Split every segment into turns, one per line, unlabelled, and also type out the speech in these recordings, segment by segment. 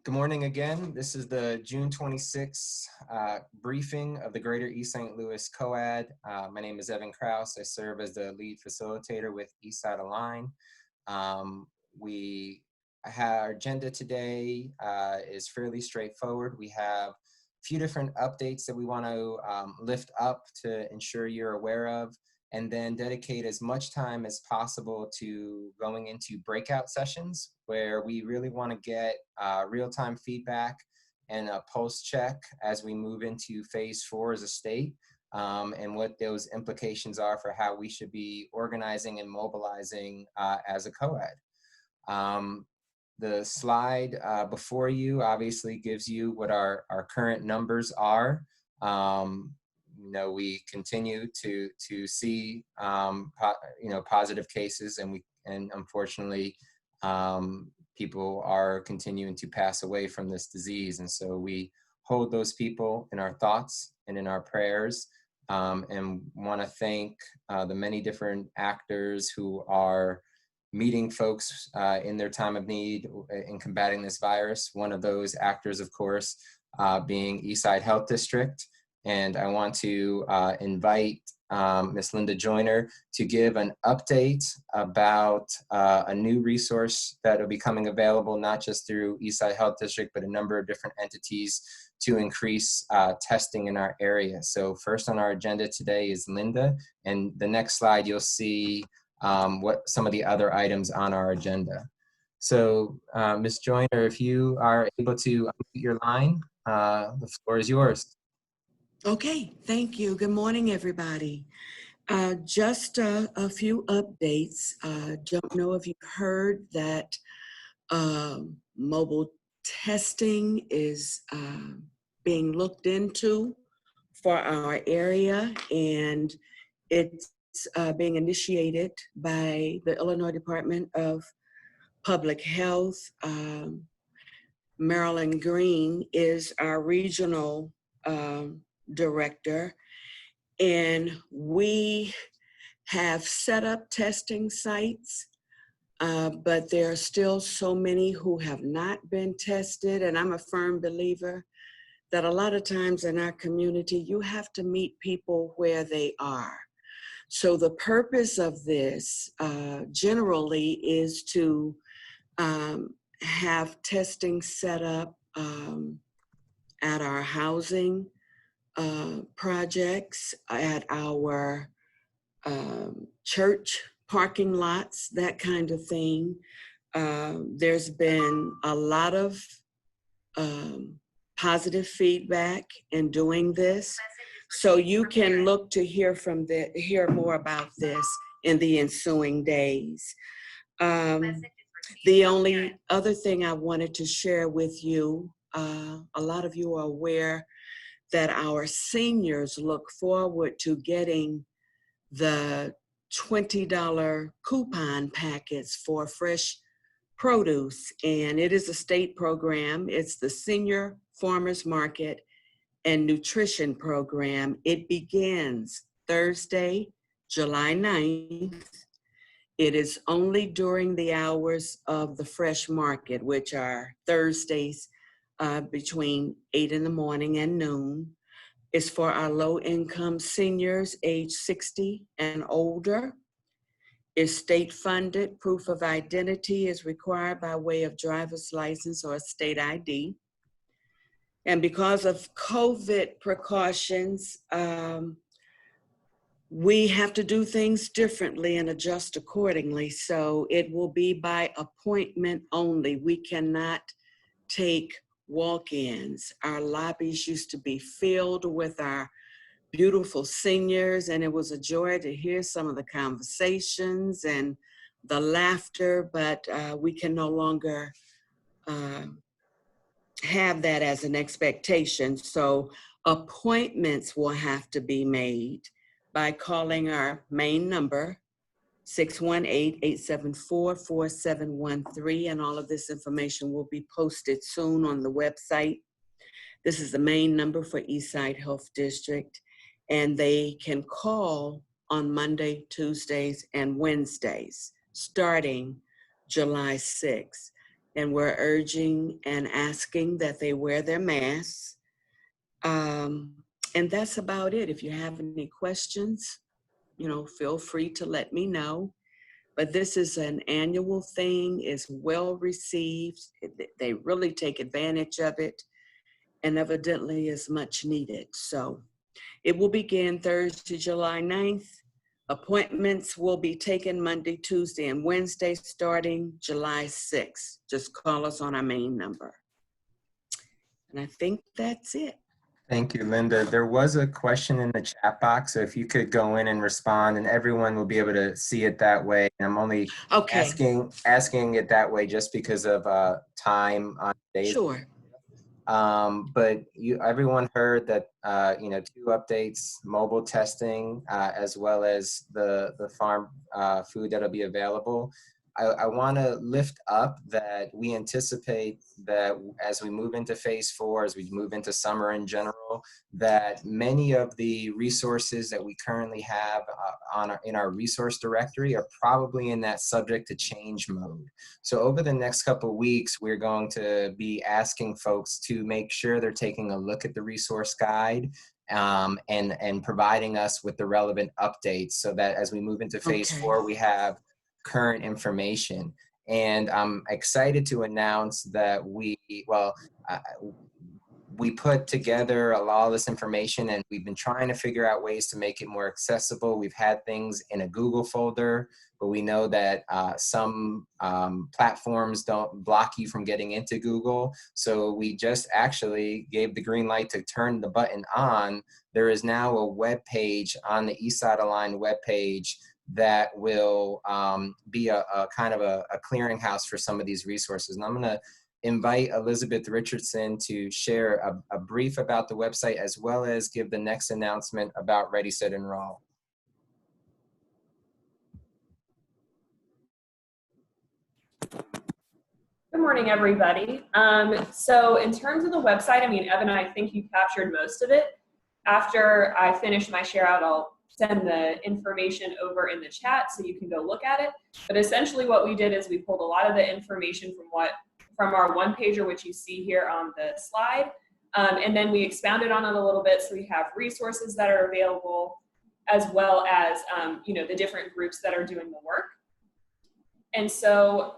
Good morning again. This is the June 26th briefing of the Greater East St. Louis COAD. My name is Evan Kraus. I serve as the lead facilitator with Eastside Align. Our agenda today is fairly straightforward. We have a few different updates that we want to lift up to ensure you're aware of, and then dedicate as much time as possible to going into breakout sessions where we really want to get real-time feedback and a pulse check as we move into phase 4 as a state, and what those implications are for how we should be organizing and mobilizing as a COAD. The slide before you obviously gives you what our current numbers are. We continue to see positive cases, and unfortunately people are continuing to pass away from this disease, and so we hold those people in our thoughts and in our prayers, and want to thank the many different actors who are meeting folks in their time of need in combating this virus. One of those actors, of course, being Eastside Health District. And I want to invite Ms. Linda Joyner to give an update about a new resource that will be coming available, not just through Eastside Health District, but a number of different entities to increase testing in our area. So first on our agenda today is Linda, and the next slide you'll see what some of the other items on our agenda. So Ms. Joyner, if you are able to unmute your line, the floor is yours.
Okay, thank you. Good morning, everybody. Just a few updates. Don't know if you've heard that mobile testing is being looked into for our area, and it's being initiated by the Illinois Department of Public Health. Marilyn Green is our regional director, and we have set up testing sites, but there are still so many who have not been tested, and I'm a firm believer that a lot of times in our community you have to meet people where they are. So the purpose of this generally is to have testing set up at our housing projects, at our church parking lots, that kind of thing. There's been a lot of positive feedback in doing this, so you can look to hear more about this in the ensuing days. The only other thing I wanted to share with you, a lot of you are aware that our seniors look forward to getting the $20 coupon packets for fresh produce, and it is a state program. It's the Senior Farmers Market and Nutrition Program. It begins Thursday, July 9th. It is only during the hours of the fresh market, which are Thursdays between 8 in the morning and noon. It's for our low-income seniors age 60 and older. It's state-funded. Proof of identity is required by way of driver's license or state ID. And because of COVID precautions, we have to do things differently and adjust accordingly. So it will be by appointment only. We cannot take walk-ins. Our lobbies used to be filled with our beautiful seniors, and it was a joy to hear some of the conversations and the laughter, but we can no longer have that as an expectation. So appointments will have to be made by calling our main number, 618-874-4713, and all of this information will be posted soon on the website. This is the main number for Eastside Health District, and they can call on Monday, Tuesdays, and Wednesdays, starting July 6th. and we're urging and asking that they wear their masks. And that's about it. If you have any questions, feel free to let me know. But this is an annual thing, is well received. They really take advantage of it, and evidently is much needed. So it will begin Thursday, July 9th. Appointments will be taken Monday, Tuesday, and Wednesday, starting July 6th. Just call us on our main number. And I think that's it.
Thank you, Linda. There was a question in the chat box, so if you could go in and respond, and everyone will be able to see it that way. And I'm only asking it that way just because of time on days.
Sure.
But everyone heard that, 2 updates: mobile testing, as well as the farm food that'll be available. I want to lift up that we anticipate that as we move into phase 4, as we move into summer in general, that many of the resources that we currently have in our resource directory are probably in that subject to change mode. So over the next couple of weeks, we're going to be asking folks to make sure they're taking a look at the resource guide, and providing us with the relevant updates, so that as we move into phase 4, we have current information. And I'm excited to announce that we put together a lot of this information, and we've been trying to figure out ways to make it more accessible. We've had things in a Google folder, but we know that some platforms don't block you from getting into Google. So we just actually gave the green light to turn the button on. There is now a web page on the Eastside Aligned web page that will be a kind of a clearinghouse for some of these resources. And I'm going to invite Elizabeth Richardson to share a brief about the website, as well as give the next announcement about Ready, Set, Enroll.
Good morning, everybody. So in terms of the website, Evan, I think you captured most of it. After I finish my share out, I'll send the information over in the chat so you can go look at it. But essentially what we did is we pulled a lot of the information from our one-pager, which you see here on the slide, and then we expounded on it a little bit. So we have resources that are available, as well as the different groups that are doing the work. And so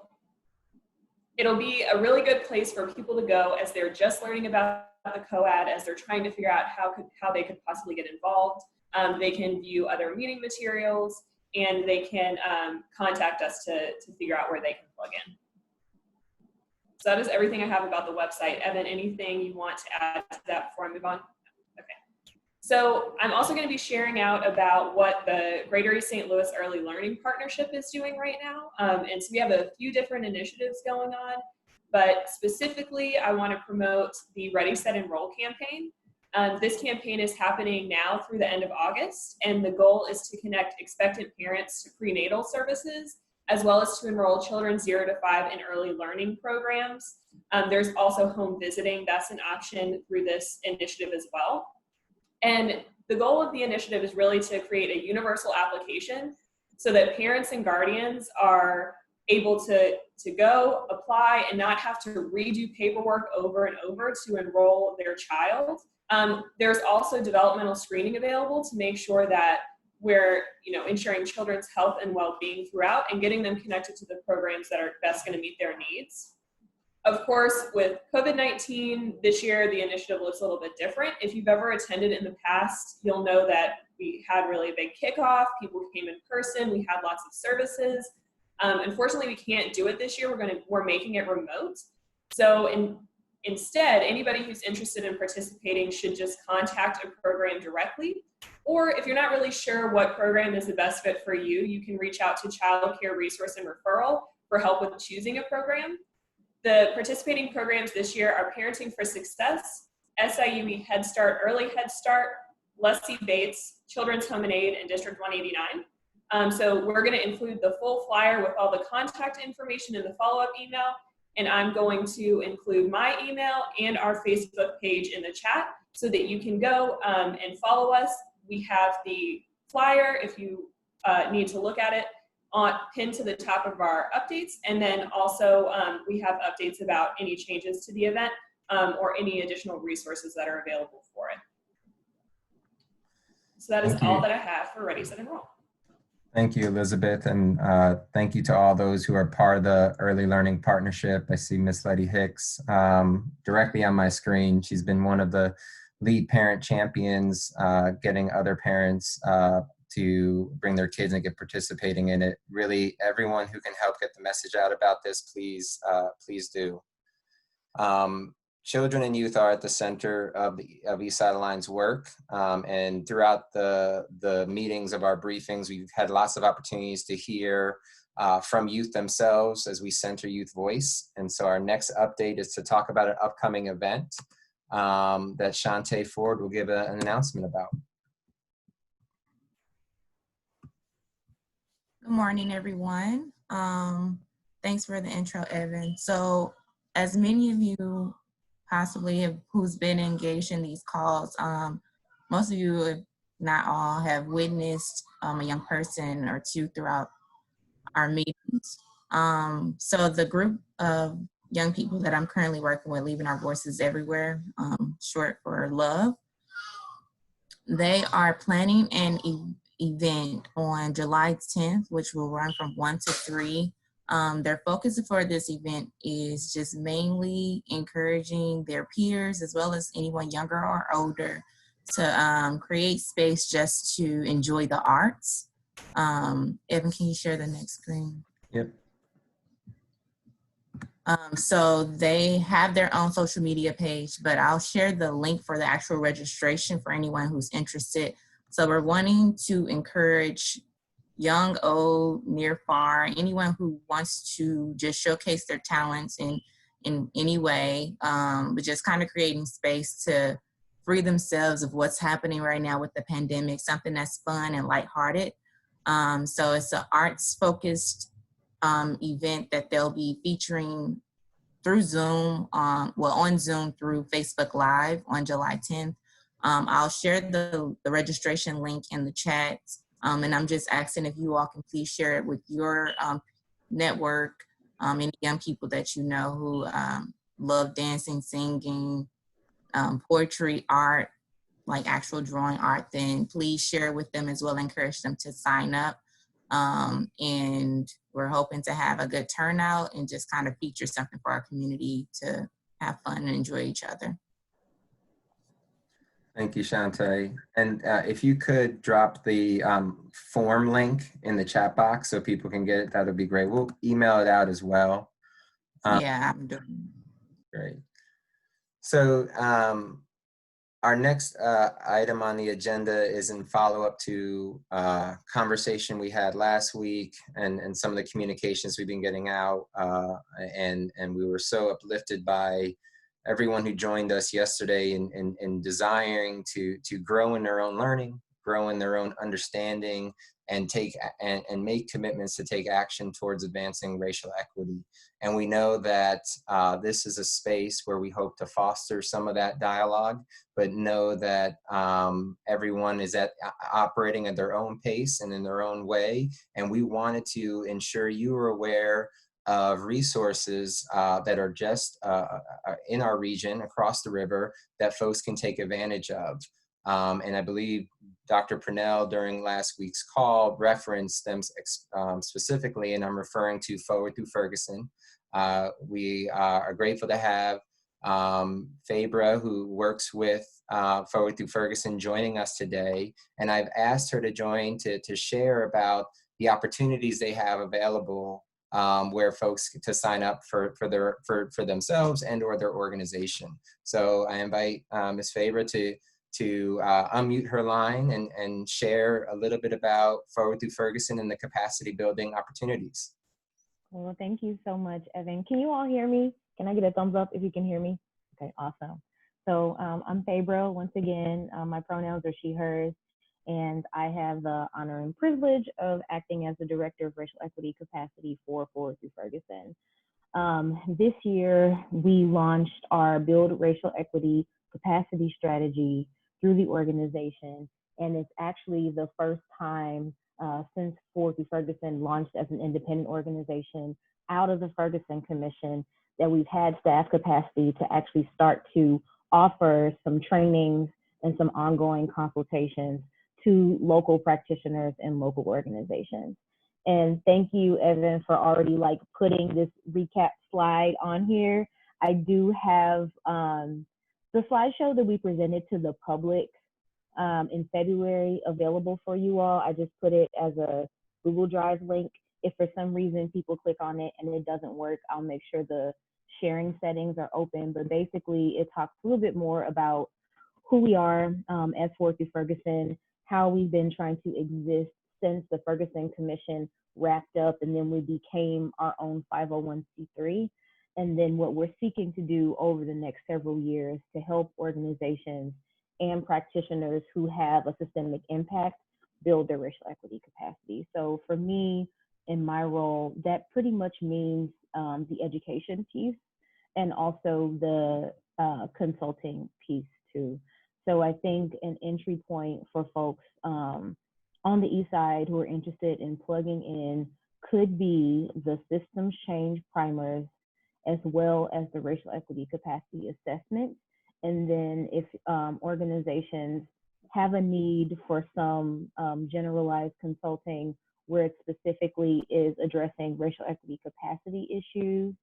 it'll be a really good place for people to go as they're just learning about the COAD, as they're trying to figure out how they could possibly get involved. They can view other meeting materials, and they can contact us to figure out where they can plug in. So that is everything I have about the website. Evan, anything you want to add to that before I move on? Okay. So I'm also going to be sharing out about what the Greater East St. Louis Early Learning Partnership is doing right now. And so we have a few different initiatives going on, but specifically I want to promote the Ready, Set, Enroll campaign. This campaign is happening now through the end of August, and the goal is to connect expectant parents to prenatal services, as well as to enroll children 0 to 5 in early learning programs. There's also home visiting. That's an option through this initiative as well. And the goal of the initiative is really to create a universal application so that parents and guardians are able to go apply and not have to redo paperwork over and over to enroll their child. There's also developmental screening available to make sure that we're ensuring children's health and well-being throughout and getting them connected to the programs that are best going to meet their needs. Of course, with COVID-19 this year, the initiative looks a little bit different. If you've ever attended in the past, you'll know that we had really a big kickoff. People came in person. We had lots of services. Unfortunately, we can't do it this year. We're making it remote. So instead, anybody who's interested in participating should just contact a program directly. Or if you're not really sure what program is the best fit for you, you can reach out to Child Care Resource and Referral for help with choosing a program. The participating programs this year are Parenting for Success, SIUE Head Start, Early Head Start, Leslie Bates, Children's Home and Aid, and District 189. So we're going to include the full flyer with all the contact information in the follow-up email, and I'm going to include my email and our Facebook page in the chat so that you can go and follow us. We have the flyer if you need to look at it. pinned to the top of our updates. And then also we have updates about any changes to the event or any additional resources that are available for it. So that is
Thank
all
you.
that I have for Ready, Set, Enroll.
Thank you, Elizabeth, and thank you to all those who are part of the Early Learning Partnership. I see Miss Letty Hicks directly on my screen. She's been one of the lead parent champions, getting other parents to bring their kids and get participating in it. Really, everyone who can help get the message out about this, please, please do. Children and youth are at the center of East Side Align's work, and throughout the meetings of our briefings, we've had lots of opportunities to hear from youth themselves as we center youth voice. And so our next update is to talk about an upcoming event that Shantae Ford will give an announcement about.
Good morning, everyone. Thanks for the intro, Evan. So as many of you possibly have who's been engaged in these calls, most of you, if not all, have witnessed a young person or two throughout our meetings. So the group of young people that I'm currently working with, Leaving Our Voices Everywhere, short for LOVE, they are planning an event on July 10th, which will run from 1 to 3. Their focus for this event is just mainly encouraging their peers as well as anyone younger or older to create space just to enjoy the arts. Evan, can you share the next screen?
Yep.
So they have their own social media page, but I'll share the link for the actual registration for anyone who's interested. So we're wanting to encourage young, old, near, far, anyone who wants to just showcase their talents in any way, but just kind of creating space to free themselves of what's happening right now with the pandemic, something that's fun and lighthearted. So it's an arts-focused event that they'll be featuring through Zoom, on Zoom through Facebook Live on July 10th. I'll share the registration link in the chat, and I'm just asking if you all can please share it with your network, any young people that you know who love dancing, singing, poetry, art, like actual drawing art, then please share with them as well, encourage them to sign up. And we're hoping to have a good turnout and just kind of feature something for our community to have fun and enjoy each other.
Thank you, Shantae. And if you could drop the form link in the chat box so people can get it, that would be great. We'll email it out as well.
Yeah, I'm doing.
Great. So our next item on the agenda is in follow-up to conversation we had last week and some of the communications we've been getting out. And we were so uplifted by everyone who joined us yesterday in desiring to grow in their own learning, grow in their own understanding, and make commitments to take action towards advancing racial equity. And we know that this is a space where we hope to foster some of that dialogue, but know that everyone is operating at their own pace and in their own way. And we wanted to ensure you were aware of resources that are just in our region across the river that folks can take advantage of. And I believe Dr. Purnell during last week's call referenced them specifically, and I'm referring to Forward Through Ferguson. We are grateful to have Fabra, who works with Forward Through Ferguson, joining us today. And I've asked her to join to share about the opportunities they have available where folks to sign up for themselves and or their organization. So I invite Ms. Fabra to unmute her line and share a little bit about Forward Through Ferguson and the capacity building opportunities.
Well, thank you so much, Evan. Can you all hear me? Can I get a thumbs up if you can hear me? Okay, awesome. So I'm Fabra, once again, my pronouns are she, hers, and I have the honor and privilege of acting as the Director of Racial Equity Capacity for Forward Through Ferguson. This year, we launched our Build Racial Equity Capacity Strategy through the organization, and it's actually the first time since Ford v. Ferguson launched as an independent organization out of the Ferguson Commission, that we've had staff capacity to actually start to offer some trainings and some ongoing consultations to local practitioners and local organizations. And thank you, Evan, for already like putting this recap slide on here. I do have the slideshow that we presented to the public in February available for you all. I just put it as a Google Drive link. If for some reason people click on it and it doesn't work, I'll make sure the sharing settings are open. But basically, it talks a little bit more about who we are as Ford v. Ferguson, how we've been trying to exist since the Ferguson Commission wrapped up, and then we became our own 501c3. And then what we're seeking to do over the next several years to help organizations and practitioners who have a systemic impact build their racial equity capacity. So for me, in my role, that pretty much means the education piece and also the consulting piece too. So I think an entry point for folks on the East Side who are interested in plugging in could be the systems change primers, as well as the racial equity capacity assessment. And then if organizations have a need for some generalized consulting where it specifically is addressing racial equity capacity issues,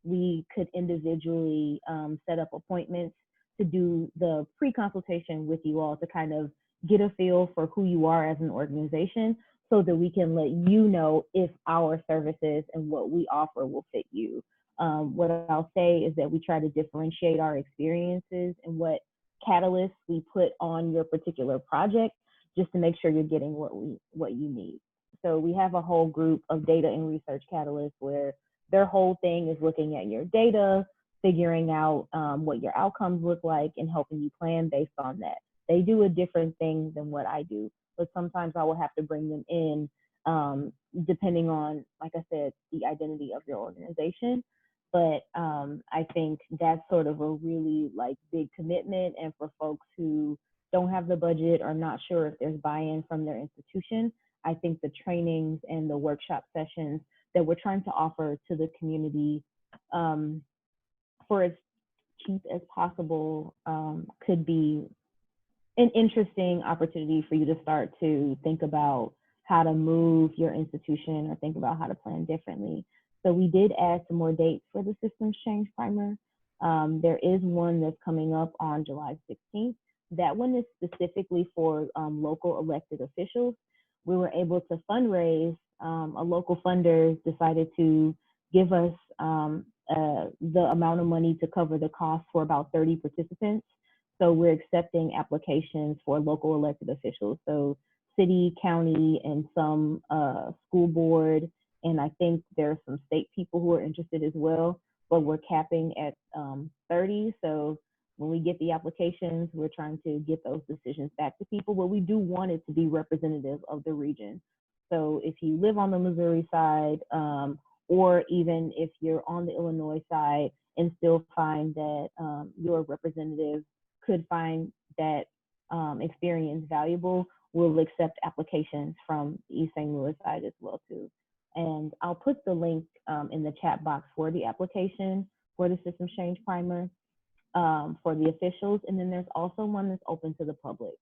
we could individually set up appointments to do the pre-consultation with you all to kind of get a feel for who you are as an organization, so that we can let you know if our services and what we offer will fit you. What I'll say is that we try to differentiate our experiences and what catalysts we put on your particular project, just to make sure you're getting what you need. So we have a whole group of data and research catalysts where their whole thing is looking at your data, figuring out what your outcomes look like, and helping you plan based on that. They do a different thing than what I do, but sometimes I will have to bring them in depending on, like I said, the identity of your organization. But I think that's sort of a really like big commitment. And for folks who don't have the budget or not sure if there's buy-in from their institution, I think the trainings and the workshop sessions that we're trying to offer to the community for as cheap as possible could be an interesting opportunity for you to start to think about how to move your institution or think about how to plan differently. So we did add some more dates for the systems change primer. There is one that's coming up on July 16th. That one is specifically for local elected officials. We were able to fundraise. A local funder decided to give us the amount of money to cover the cost for about 30 participants. So we're accepting applications for local elected officials. So city, county, and some school board. And I think there are some state people who are interested as well, but we're capping at 30. So when we get the applications, we're trying to get those decisions back to people, but we do want it to be representative of the region. So if you live on the Missouri side, or even if you're on the Illinois side and still find that your representative could find that experience valuable, we'll accept applications from the East St. Louis side as well too. And I'll put the link in the chat box for the application for the Systems Change Primer for the officials. And then there's also one that's open to the public.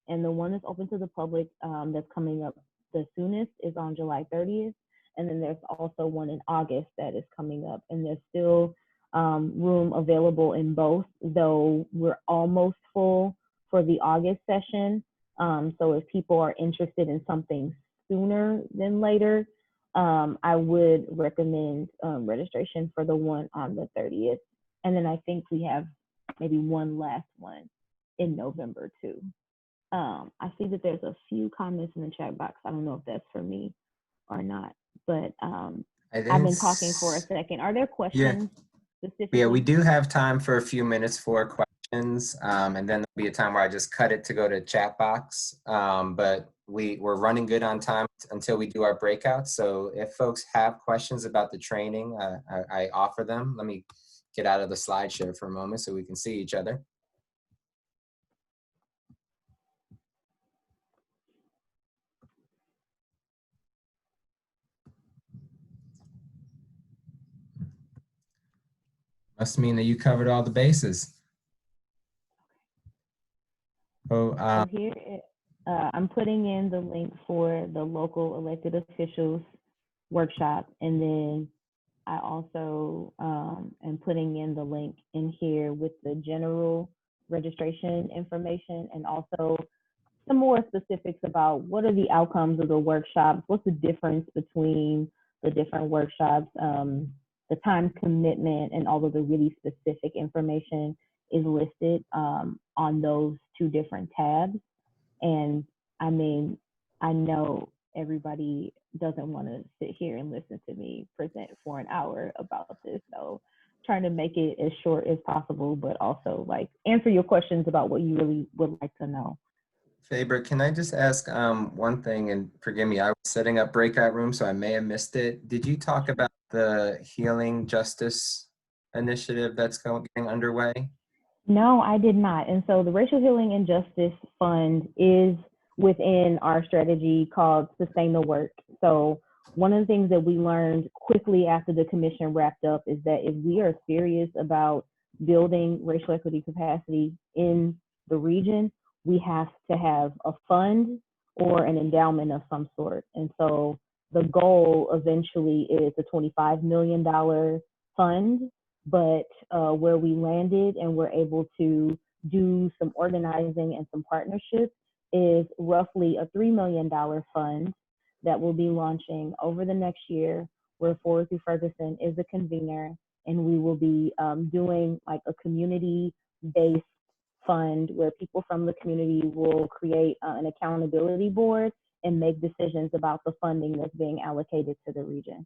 And the one that's open to the public that's coming up the soonest is on July 30th. And then there's also one in August that is coming up. And there's still room available in both, though we're almost full for the August session. So if people are interested in something sooner than later, I would recommend registration for the one on the 30th. And then I think we have maybe one last one in November too. I see that there's a few comments in the chat box. I don't know if that's for me or not, but I've been talking for a second. Are there questions specifically?
Yeah, we do have time for a few minutes for questions, and then there'll be a time where I just cut it to go to chat box. But we're running good on time until we do our breakout. So if folks have questions about the training, I offer them. Let me get out of the slideshow for a moment so we can see each other. Must mean that you covered all the bases. Oh,
So here, I'm putting in the link for the local elected officials workshop, and then I also am putting in the link in here with the general registration information, and also some more specifics about what are the outcomes of the workshops, what's the difference between the different workshops, the time commitment, and all of the really specific information is listed on those two different tabs. And I mean, I know everybody doesn't want to sit here and listen to me present for an hour about this. So trying to make it as short as possible, but also like answer your questions about what you really would like to know.
Faber, can I just ask one thing, and forgive me, I was setting up breakout rooms, so I may have missed it. Did you talk about the Healing Justice Initiative that's getting underway?
No, I did not. And so the Racial Healing and Justice Fund is within our strategy called Sustain the Work. So one of the things that we learned quickly after the commission wrapped up is that if we are serious about building racial equity capacity in the region, we have to have a fund or an endowment of some sort. And so the goal eventually is a $25 million fund, but where we landed and we're able to do some organizing and some partnerships is roughly a $3 million fund that will be launching over the next year, where Forward Through Ferguson is the convener, and we will be doing like a community-based fund where people from the community will create an accountability board and make decisions about the funding that's being allocated to the region.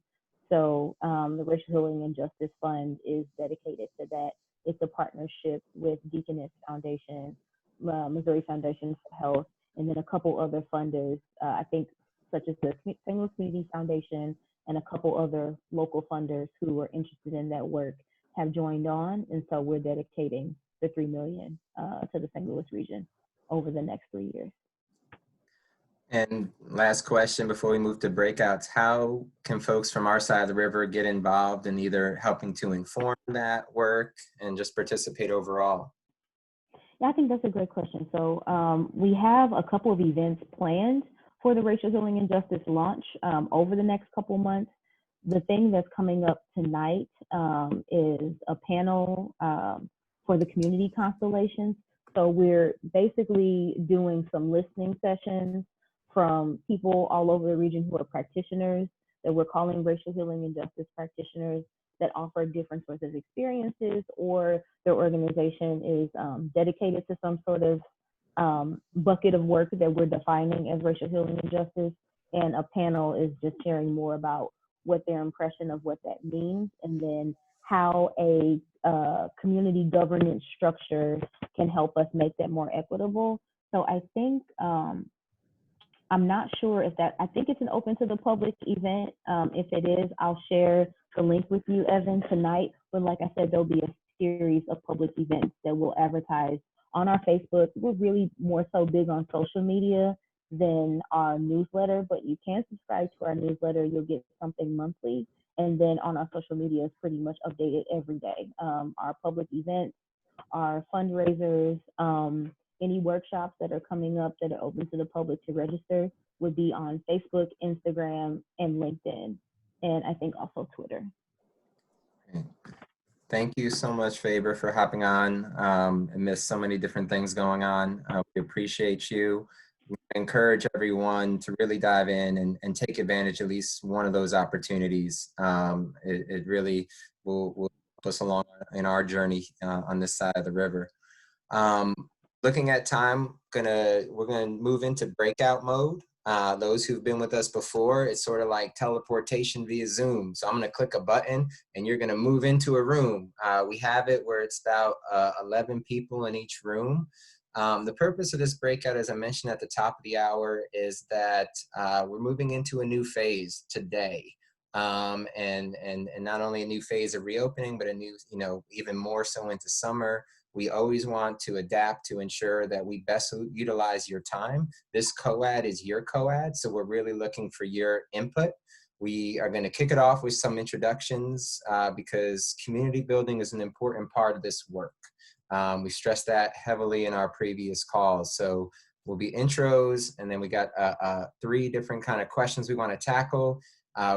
So the Racial Healing and Justice Fund is dedicated to that. It's a partnership with Deaconess Foundation, Missouri Foundation for Health, and then a couple other funders, I think, such as the St. Louis Community Foundation and a couple other local funders who are interested in that work have joined on. And so we're dedicating the $3 million to the St. Louis region over the next 3 years.
And last question before we move to breakouts, how can folks from our side of the river get involved in either helping to inform that work and just participate overall?
Yeah, I think that's a great question. So we have a couple of events planned for the Racial Healing and Justice launch over the next couple months. The thing that's coming up tonight is a panel for the community constellations. So we're basically doing some listening sessions from people all over the region who are practitioners that we're calling racial healing and justice practitioners that offer different sorts of experiences, or their organization is dedicated to some sort of bucket of work that we're defining as racial healing and justice. And a panel is just sharing more about what their impression of what that means, and then how a community governance structure can help us make that more equitable. So I think, I'm not sure if that, I think it's an open to the public event. If it is, I'll share the link with you, Evan, tonight. But like I said, there'll be a series of public events that we'll advertise on our Facebook. We're really more so big on social media than our newsletter, but you can subscribe to our newsletter. You'll get something monthly. And then on our social media, it's pretty much updated every day. Our public events, our fundraisers, any workshops that are coming up that are open to the public to register would be on Facebook, Instagram, and LinkedIn, and I think also Twitter.
Thank you so much, Faber, for hopping on amidst so many different things going on. We appreciate you. We encourage everyone to really dive in and take advantage of at least one of those opportunities. It really will help us along in our journey on this side of the river. Looking at time, we're gonna move into breakout mode. Those who've been with us before, it's sort of like teleportation via Zoom. So I'm gonna click a button and you're gonna move into a room. We have it where it's about 11 people in each room. The purpose of this breakout, as I mentioned at the top of the hour, is that we're moving into a new phase today. And not only a new phase of reopening, but a new, even more so into summer. We always want to adapt to ensure that we best utilize your time. This COAD is your COAD, so we're really looking for your input. We are going to kick it off with some introductions because community building is an important part of this work. We stressed that heavily in our previous calls. So will be intros, and then we got 3 different kind of questions we want to tackle.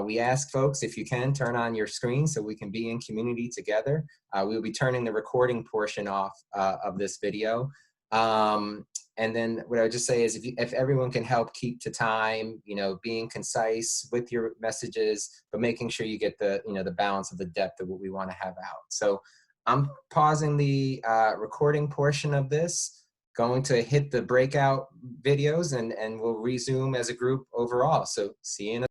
We ask folks, if you can, turn on your screen so we can be in community together. We will be turning the recording portion off of this video. And then what I would just say is if everyone can help keep to time, you know, being concise with your messages, but making sure you get the, you know, the balance of the depth of what we want to have out. So I'm pausing the recording portion of this, going to hit the breakout videos, and we'll resume as a group overall. So see you in a